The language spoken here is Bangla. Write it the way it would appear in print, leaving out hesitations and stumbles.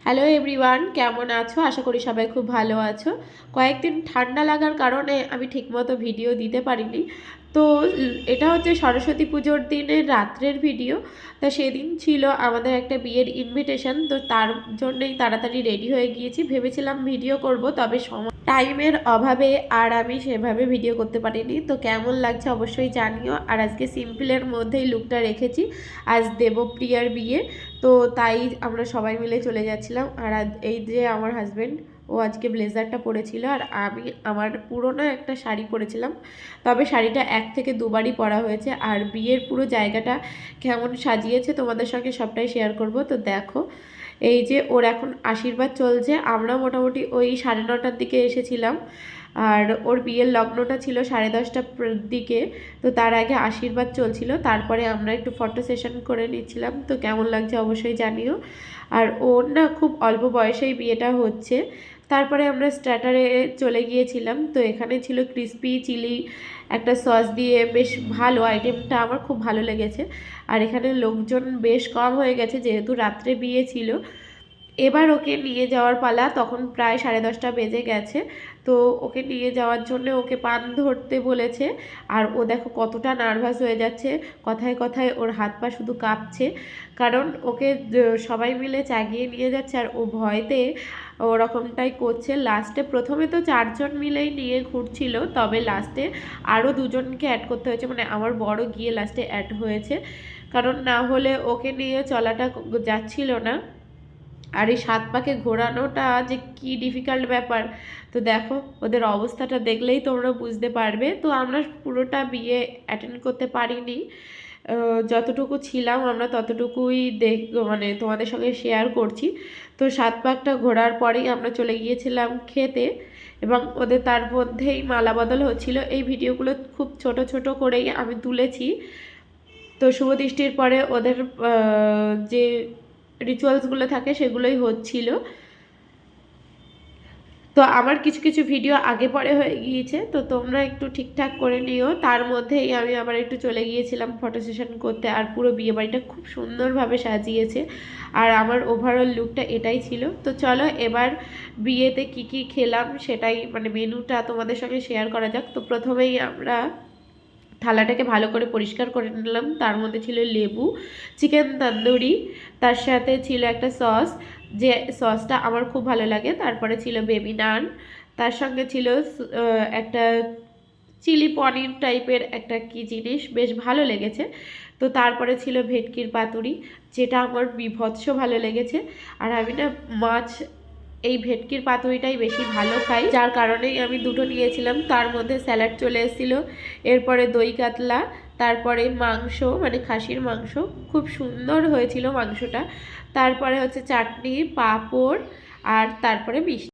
হ্যালো এভরিওয়ান, কেমন আছো? আশা করি সবাই খুব ভালো আছো। কয়েকদিন ঠান্ডা লাগার কারণে আমি ঠিকমতো ভিডিও দিতে পারিনি। তো এটা হচ্ছে সরস্বতী পুজোর দিনের রাত্রের ভিডিও। তা সেদিন ছিল আমাদের একটা বিয়ের ইনভিটেশন, তো তার জন্যই তাড়াতাড়ি রেডি হয়ে গিয়েছি। ভেবেছিলাম ভিডিও করব, তবে টাইমের অভাবে আর আমি সেভাবে ভিডিও করতে পারিনি। তো কেমন লাগছে অবশ্যই জানিও। আর আজকে সিম্পলের মধ্যেই লুকটা রেখেছি, আজ দেবপ্রিয়ার বিয়ে। তো তাই আমরা সবাই মিলে চলে যাচ্ছিলাম। আর এই যে আমার হাজব্যান্ড, ও আজকে ব্লেজারটা পরেছিল, আর আমি আমার পুরোনো একটা শাড়ি পরেছিলাম। তবে শাড়িটা 1 থেকে 2 বারই পরা হয়েছে। আর বিয়ের পুরো জায়গাটা কেমন সাজিয়েছে তোমাদের সঙ্গে সবটাই শেয়ার করব। তো দেখো, এই যে ওর এখন আশীর্বাদ চলছে। আমরা মোটামুটি ওই 9:30টার দিকে এসেছিলাম, আর ওর বিয়ের লগ্নটা ছিল 10:30টার দিকে। তো তার আগে আশীর্বাদ চলছিল, তারপরে আমরা একটু ফটো সেশন করে নিচ্ছিলাম। তো কেমন লাগছে অবশ্যই জানিও। আর ওর না খুব অল্প বয়সেই বিয়েটা হচ্ছে। তারপরে আমরা স্টার্টারে চলে গিয়েছিলাম। তো এখানে ছিল ক্রিসপি চিলি একটা সস দিয়ে, বেশ ভালো আইটেমটা, আমার খুব ভালো লেগেছে। আর এখানে লোকজন বেশ কম হয়ে গেছে যেহেতু রাত্রে বিয়ে ছিল। এবার ওকে নিয়ে যাওয়ার পালা, তখন প্রায় 10:30 বেজে গেছে। তো ওকে নিয়ে যাওয়ার জন্য ওকে পান ধরতে বলেছে। আর ও দেখো কতটা নার্ভাস হয়ে যাচ্ছে, কথায় কথায় ওর হাত পা শুধু কাঁপছে, কারণ ওকে সবাই মিলে চাগিয়ে নিয়ে যাচ্ছে আর ও ভয়তে ওরকমটাই করছে। লাস্টে প্রথমে তো 4 জন মিলেই নিয়ে ঘুরছিল, তবে লাস্টে আরও 2 জনকে অ্যাড করতে হয়েছে, মানে আমার বড় গিয়ে লাস্টে অ্যাড হয়েছে, কারণ না হলে ওকে নিয়ে চলাটা যাচ্ছিল না। আর এই 7 পাকে ঘোরানোটা যে কি ডিফিকাল্ট ব্যাপার। তো দেখো ওদের অবস্থাটা দেখলেই তোমরা বুঝতে পারবে। তো আমরা পুরোটা বিয়ে অ্যাটেন্ড করতে পারিনি, যতটুকু ছিলাম আমরা ততটুকুই মানে তোমাদের সঙ্গে শেয়ার করছি। তো 7 পাকটা ঘোরার পরেই আমরা চলে গিয়েছিলাম খেতে, এবং ওদের তার মধ্যেই মালা বদল হচ্ছিল। এই ভিডিওগুলো খুব ছোট ছোট করেই আমি তুলেছি। তো শুভ দৃষ্টির পরে ওদের যে রিচুয়ালসগুলো থাকে সেগুলোই হচ্ছিল। তো আমার কিছু কিছু ভিডিও আগে পরে হয়ে গিয়েছে, তো তোমরা একটু ঠিকঠাক করে নিও। তার মধ্যেই আমি আবার একটু চলে গিয়েছিলাম ফটো সেশন করতে। আর পুরো বিয়েবাড়িটা খুব সুন্দরভাবে সাজিয়েছে, আর আমার ওভারঅল লুকটা এটাই ছিল। তো চলো এবার বিয়েতে কি কি খেলাম সেটাই, মানে মেনুটা তোমাদের সঙ্গে শেয়ার করা যাক। তো প্রথমেই আমরা থালাটাকে ভালো করে পরিষ্কার করে নিলাম। তার মধ্যে ছিল লেবু, চিকেন তন্দুরি, তার সাথে ছিল একটা সস, যে সসটা আমার খুব ভালো লাগে। তারপরে ছিল বেবি নান, তার সঙ্গে ছিল একটা চিলি পনির টাইপের একটা কি জিনিস, বেশ ভালো লেগেছে। তো তারপরে ছিল ভেটকির পাতুরি, যেটা আমার বিভৎস ভালো লেগেছে। আর আমি না মাছ, এই ভেটকির পাতুরিটাই বেশি ভালো খাই, যার কারণেই আমি দুটো নিয়েছিলাম। তার মধ্যে স্যালাড চলে এসেছিলো, এরপরে দই কাতলা, তারপরে মাংস, মানে খাসির মাংস, খুব সুন্দর হয়েছিল মাংসটা। তারপরে হচ্ছে চাটনি, পাঁপড়, আর তারপরে মিষ্টি।